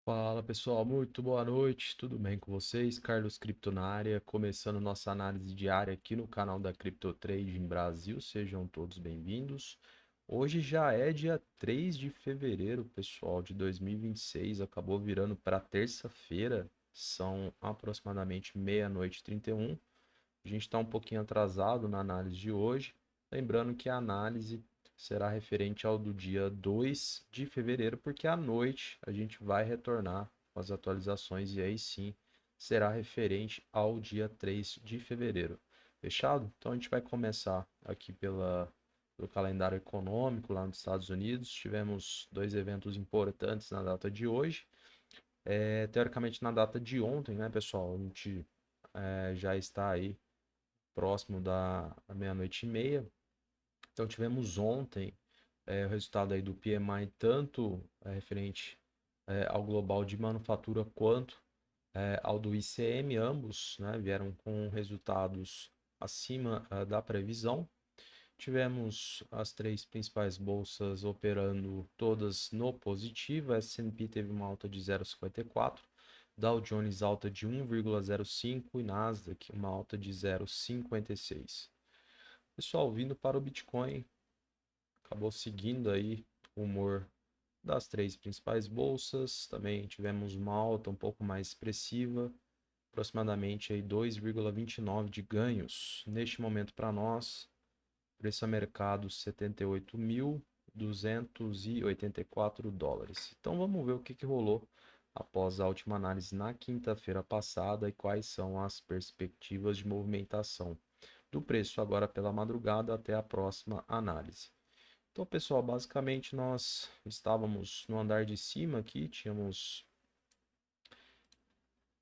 Fala pessoal, muito boa noite, tudo bem com vocês? Carlos Cripto na área, começando nossa análise diária aqui no canal da Crypto Trading Brasil, sejam todos bem-vindos. Hoje já é dia 3 de fevereiro, pessoal, de 2026, acabou virando para terça-feira, são aproximadamente meia-noite e 31. A gente está um pouquinho atrasado na análise de hoje. Lembrando que a análise será referente ao do dia 2 de fevereiro, porque à noite a gente vai retornar com as atualizações e aí sim será referente ao dia 3 de fevereiro. Fechado? Então a gente vai começar aqui pelo calendário econômico lá nos Estados Unidos. Tivemos dois eventos importantes na data de hoje. Teoricamente na data de ontem, né, pessoal? A gente já está aí próximo da meia-noite e meia. Então tivemos ontem o resultado aí do PMI, tanto referente ao global de manufatura quanto ao do ICM, ambos, né, vieram com resultados acima da previsão. Tivemos as três principais bolsas operando todas no positivo. A S&P teve uma alta de 0,54, Dow Jones alta de 1,05 e Nasdaq uma alta de 0,56. Pessoal, vindo para o Bitcoin, acabou seguindo aí o humor das três principais bolsas. Também tivemos uma alta um pouco mais expressiva, aproximadamente aí 2,29 de ganhos. Neste momento para nós, preço a mercado $78.284. Então vamos ver o que rolou após a última análise na quinta-feira passada e quais são as perspectivas de movimentação do preço agora pela madrugada até a próxima análise. Então, pessoal, basicamente nós estávamos no andar de cima aqui, tínhamos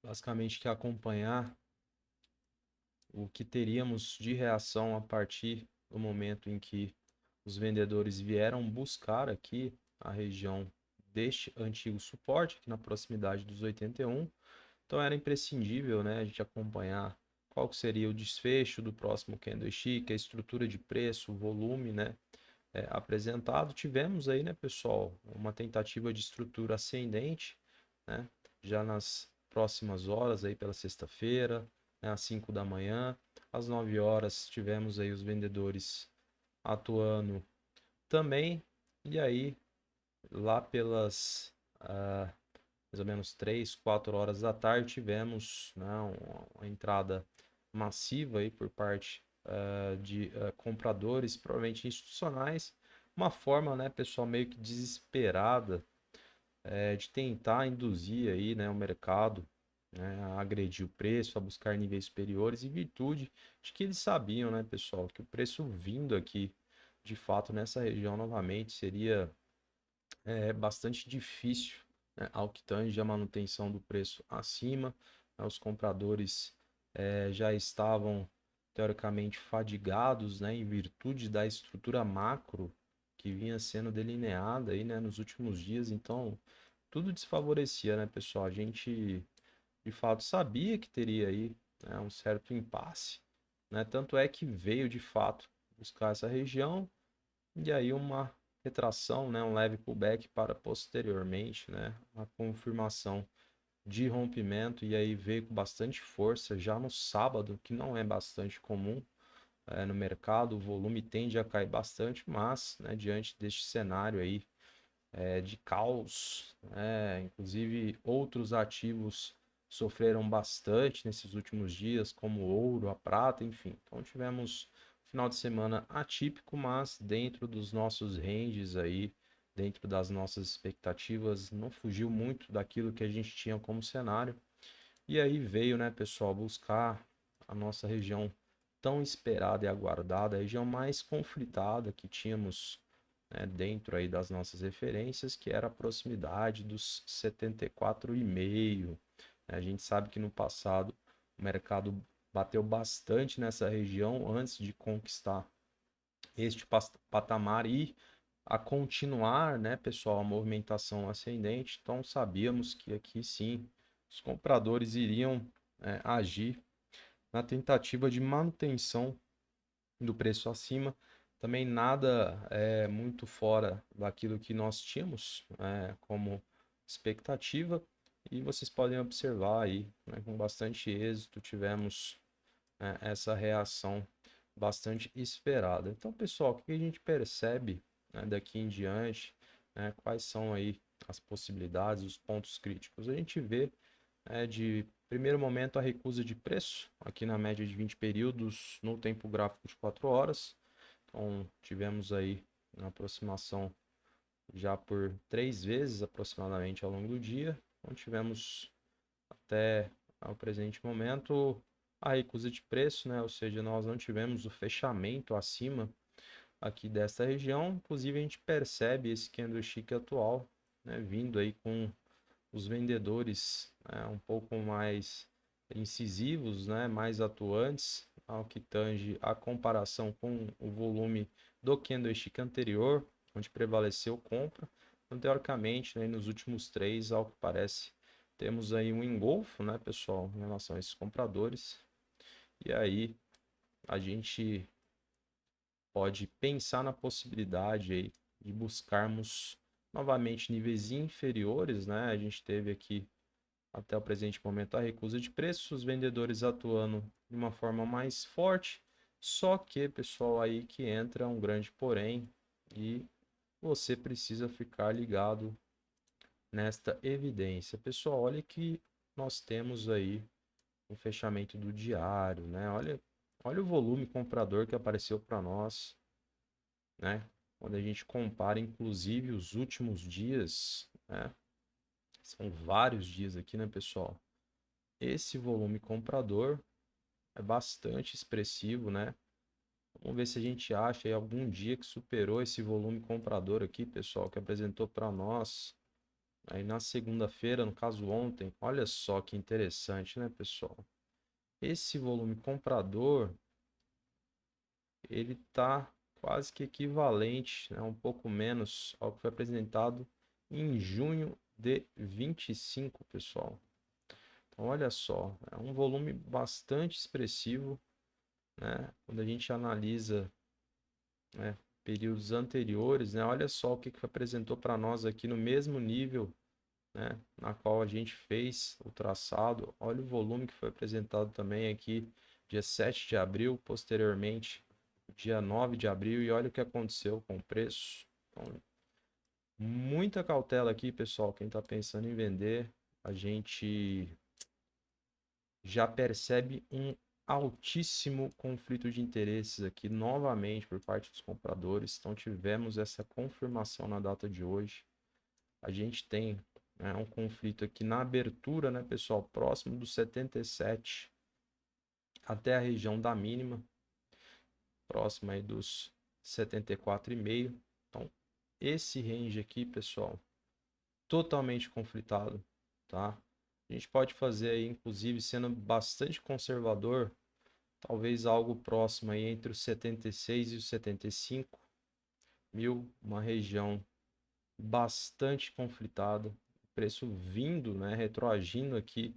basicamente que acompanhar o que teríamos de reação a partir do momento em que os vendedores vieram buscar aqui a região deste antigo suporte, aqui na proximidade dos 81. Então era imprescindível, né, a gente acompanhar qual seria o desfecho do próximo candlestick, a estrutura de preço, o volume, né, apresentado. Tivemos aí, né, pessoal, uma tentativa de estrutura ascendente, né, já nas próximas horas aí pela sexta-feira, né, às 5 da manhã, às 9 horas tivemos aí os vendedores atuando também, e aí lá pelas mais ou menos 3, 4 horas da tarde tivemos, né, uma entrada massiva aí por parte de compradores, provavelmente institucionais, uma forma, né, pessoal, meio que desesperada de tentar induzir aí, né, o mercado, né, a agredir o preço, a buscar níveis superiores, em virtude de que eles sabiam, né, pessoal, que o preço vindo aqui, de fato, nessa região novamente seria bastante difícil, né, ao que tange a manutenção do preço acima. Né, os compradores já estavam teoricamente fadigados, né, em virtude da estrutura macro que vinha sendo delineada aí, né, nos últimos dias. Então, tudo desfavorecia, né, pessoal? A gente de fato sabia que teria aí, né, um certo impasse, né? Tanto é que veio de fato buscar essa região e aí uma retração, né, um leve pullback para posteriormente, né, a confirmação de rompimento e aí veio com bastante força já no sábado, que não é bastante comum no mercado, o volume tende a cair bastante, mas, né, diante deste cenário aí de caos, né, inclusive outros ativos sofreram bastante nesses últimos dias, como o ouro, a prata, enfim. Então tivemos final de semana atípico, mas dentro dos nossos ranges aí, dentro das nossas expectativas, não fugiu muito daquilo que a gente tinha como cenário. E aí veio, né, pessoal, buscar a nossa região tão esperada e aguardada, a região mais conflitada que tínhamos, né, dentro aí das nossas referências, que era a proximidade dos 74,5. A gente sabe que no passado o mercado bateu bastante nessa região antes de conquistar este patamar e a continuar, né, pessoal, a movimentação ascendente. Então sabíamos que aqui sim os compradores iriam agir na tentativa de manutenção do preço acima. Também nada muito fora daquilo que nós tínhamos como expectativa e vocês podem observar aí, né, com bastante êxito tivemos, né, essa reação bastante esperada. Então, pessoal, o que a gente percebe, né, daqui em diante, né, quais são aí as possibilidades, os pontos críticos? A gente vê, de primeiro momento a recusa de preço, aqui na média de 20 períodos, no tempo gráfico de 4 horas. Então, tivemos aí uma aproximação já por 3 vezes aproximadamente ao longo do dia. Então, tivemos até o presente momento a recusa de preço, né? Ou seja, nós não tivemos o fechamento acima aqui desta região. Inclusive, a gente percebe esse candlestick atual, né, vindo aí com os vendedores, né, um pouco mais incisivos, né, mais atuantes, ao que tange a comparação com o volume do candlestick anterior, onde prevaleceu compra. Então, teoricamente, né, nos últimos três, ao que parece, temos aí um engolfo, né, pessoal, em relação a esses compradores. E aí a gente pode pensar na possibilidade aí de buscarmos novamente níveis inferiores, né? A gente teve aqui até o presente momento a recusa de preços, os vendedores atuando de uma forma mais forte. Só que, pessoal, aí que entra um grande porém e você precisa ficar ligado nesta evidência. Pessoal, olha que nós temos aí o fechamento do diário, né? Olha o volume comprador que apareceu para nós, né? Quando a gente compara, inclusive, os últimos dias, né? São vários dias aqui, né, pessoal? Esse volume comprador é bastante expressivo, né? Vamos ver se a gente acha aí algum dia que superou esse volume comprador aqui, pessoal, que apresentou para nós aí na segunda-feira, no caso ontem. Olha só que interessante, né, pessoal? Esse volume comprador, ele tá quase que equivalente, né, um pouco menos ao que foi apresentado em junho de 25, pessoal. Então, olha só, é um volume bastante expressivo, né? Quando a gente analisa, né, períodos anteriores, né? Olha só o que apresentou para nós aqui no mesmo nível, né, na qual a gente fez o traçado. Olha o volume que foi apresentado também aqui dia 7 de abril, posteriormente dia 9 de abril, e olha o que aconteceu com o preço. Então, muita cautela aqui, pessoal, quem está pensando em vender, a gente já percebe um altíssimo conflito de interesses aqui novamente por parte dos compradores. Então tivemos essa confirmação na data de hoje. A gente tem, né, um conflito aqui na abertura, né, pessoal, próximo dos 77 até a região da mínima, próximo aí dos 74,5. Então esse range aqui, pessoal, totalmente conflitado, tá? A gente pode fazer aí, inclusive, sendo bastante conservador, talvez algo próximo aí entre os 76 e os 75 mil, uma região bastante conflitada, preço vindo, né, retroagindo aqui.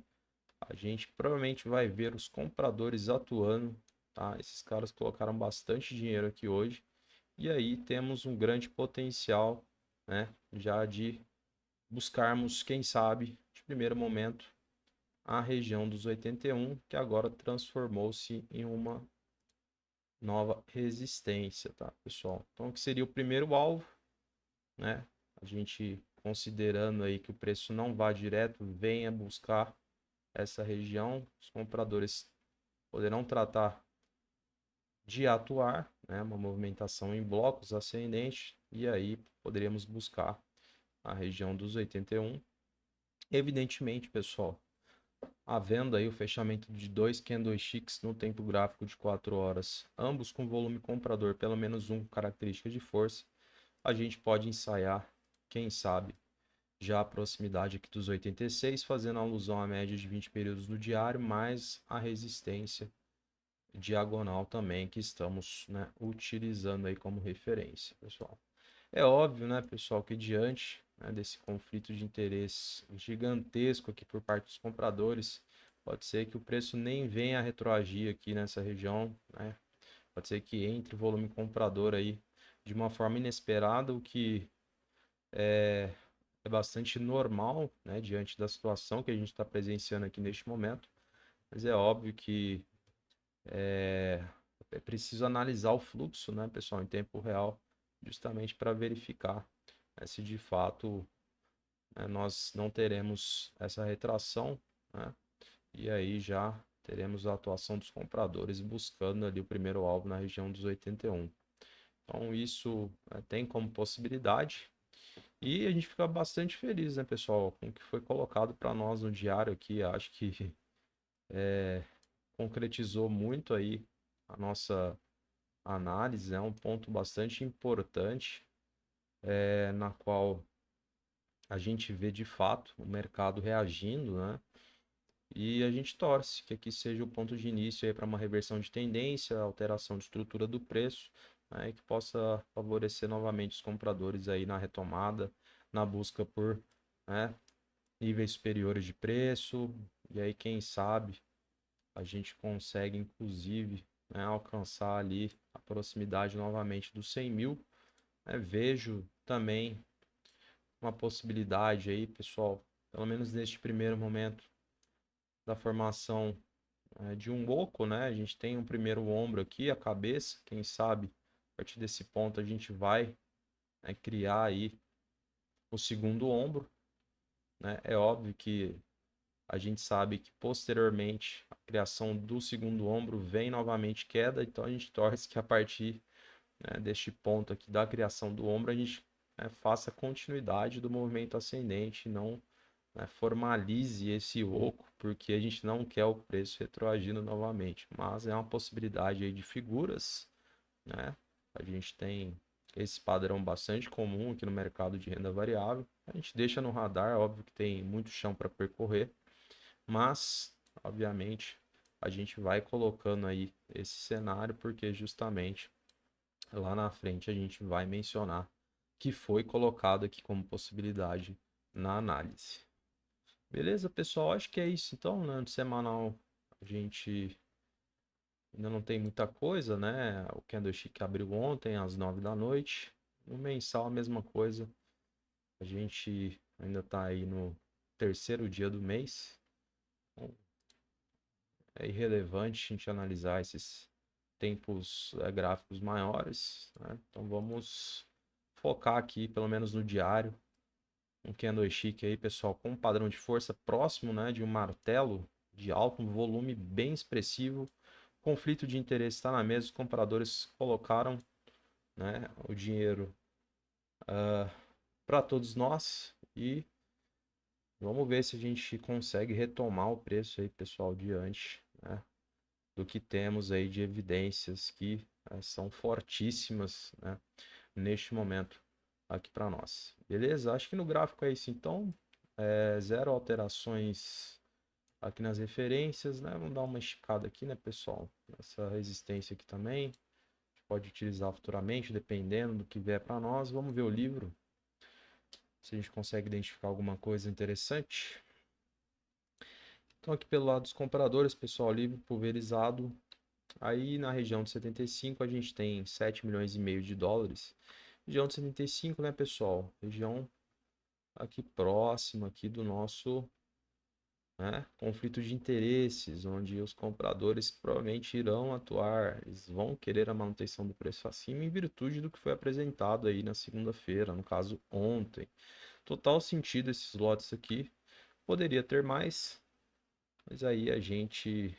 A gente provavelmente vai ver os compradores atuando, tá? Esses caras colocaram bastante dinheiro aqui hoje, e aí temos um grande potencial, né, já de buscarmos, quem sabe, de primeiro momento, a região dos 81, que agora transformou-se em uma nova resistência, tá, pessoal? Então, o que seria o primeiro alvo, né? A gente considerando aí que o preço não vá direto, venha buscar essa região, os compradores poderão tratar de atuar, né? Uma movimentação em blocos ascendente, e aí poderíamos buscar a região dos 81. Evidentemente, pessoal, havendo aí o fechamento de dois candlesticks no tempo gráfico de 4 horas, ambos com volume comprador, pelo menos um característica de força, a gente pode ensaiar, quem sabe, já a proximidade aqui dos 86, fazendo alusão à média de 20 períodos do diário, mais a resistência diagonal também que estamos, né, utilizando aí como referência, pessoal. É óbvio, né, pessoal, que diante, né, desse conflito de interesse gigantesco aqui por parte dos compradores, pode ser que o preço nem venha a retroagir aqui nessa região, né? Pode ser que entre volume comprador aí de uma forma inesperada, o que é bastante normal, né, diante da situação que a gente está presenciando aqui neste momento, mas é óbvio que é, é preciso analisar o fluxo, né, pessoal, em tempo real, justamente para verificar, né, se de fato, né, nós não teremos essa retração, né, e aí já teremos a atuação dos compradores buscando ali o primeiro alvo na região dos 81. Então isso, né, tem como possibilidade. E a gente fica bastante feliz, né, pessoal, com o que foi colocado para nós no diário aqui. Acho que concretizou muito aí a nossa análise, é um ponto bastante importante, na qual a gente vê de fato o mercado reagindo, né? E a gente torce que aqui seja o ponto de início aí para uma reversão de tendência, alteração de estrutura do preço, né, e que possa favorecer novamente os compradores aí na retomada, na busca por, né, níveis superiores de preço. E aí, quem sabe, a gente consegue, inclusive, né, alcançar ali a proximidade novamente dos 100 mil. Né? Vejo também uma possibilidade aí, pessoal, pelo menos neste primeiro momento, da formação de um oco, né? A gente tem um primeiro ombro aqui, a cabeça. Quem sabe, a partir desse ponto, a gente vai, né, criar aí o segundo ombro, né? É óbvio que a gente sabe que posteriormente a criação do segundo ombro vem novamente queda, então a gente torce que a partir, né, deste ponto aqui da criação do ombro a gente, né, faça continuidade do movimento ascendente, não, né, formalize esse oco, porque a gente não quer o preço retroagindo novamente, mas é uma possibilidade aí de figuras, né? A gente tem esse padrão bastante comum aqui no mercado de renda variável. A gente deixa no radar, óbvio que tem muito chão para percorrer, mas, obviamente, a gente vai colocando aí esse cenário porque justamente lá na frente a gente vai mencionar que foi colocado aqui como possibilidade na análise. Beleza, pessoal? Acho que é isso então, né? No semanal a gente ainda não tem muita coisa, né? O Candlestick abriu ontem às 9 da noite. No mensal a mesma coisa. A gente ainda está aí no terceiro dia do mês. Então, é irrelevante a gente analisar esses tempos gráficos maiores, né? Então vamos focar aqui, pelo menos no diário, um candlestick aí, pessoal, com um padrão de força próximo, né, de um martelo de alto volume bem expressivo. Conflito de interesse está na mesa, os compradores colocaram, né, o dinheiro para todos nós e vamos ver se a gente consegue retomar o preço aí, pessoal, diante, né, do que temos aí de evidências que são fortíssimas, né, neste momento aqui para nós. Beleza? Acho que no gráfico é isso então. Zero alterações aqui nas referências, né? Vamos dar uma esticada aqui, né, pessoal? Essa resistência aqui também. A gente pode utilizar futuramente, dependendo do que vier para nós. Vamos ver o livro, se a gente consegue identificar alguma coisa interessante. Então, aqui pelo lado dos compradores, pessoal, livro pulverizado. Aí na região de 75 a gente tem 7 milhões e meio de dólares. Região de 75, né, pessoal? Região aqui próxima aqui do nosso, né, conflito de interesses, onde os compradores provavelmente irão atuar, eles vão querer a manutenção do preço acima em virtude do que foi apresentado aí na segunda-feira, no caso ontem. Total sentido esses lotes aqui. Poderia ter mais, mas aí a gente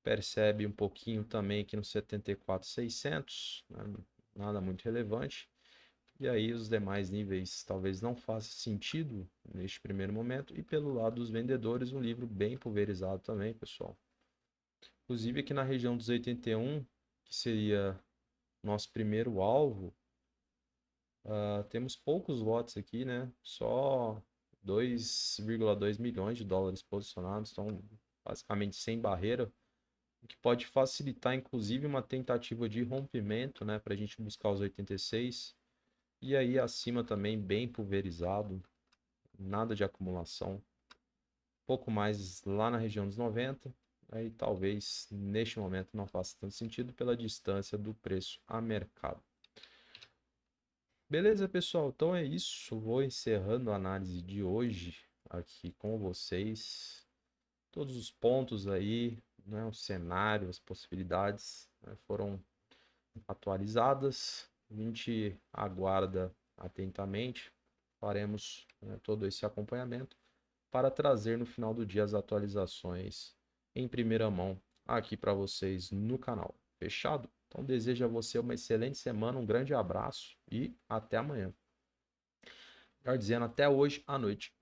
percebe um pouquinho também aqui no 74.600, né? Nada muito relevante. E aí os demais níveis talvez não façam sentido neste primeiro momento. E pelo lado dos vendedores, um livro bem pulverizado também, pessoal. Inclusive aqui na região dos 81, que seria nosso primeiro alvo, temos poucos lotes aqui, né? Só 2,2 milhões de dólares posicionados, então basicamente sem barreira, o que pode facilitar inclusive uma tentativa de rompimento, né? Para a gente buscar os 86. E aí acima também bem pulverizado, nada de acumulação. Pouco mais lá na região dos 90. Aí talvez neste momento não faça tanto sentido pela distância do preço a mercado. Beleza, pessoal? Então é isso. Vou encerrando a análise de hoje aqui com vocês. Todos os pontos aí, né, o cenário, as possibilidades, né, foram atualizadas. A gente aguarda atentamente. Faremos, né, todo esse acompanhamento para trazer no final do dia as atualizações em primeira mão aqui para vocês no canal. Fechado? Então desejo a você uma excelente semana, um grande abraço e até amanhã. Melhor dizendo, até hoje à noite.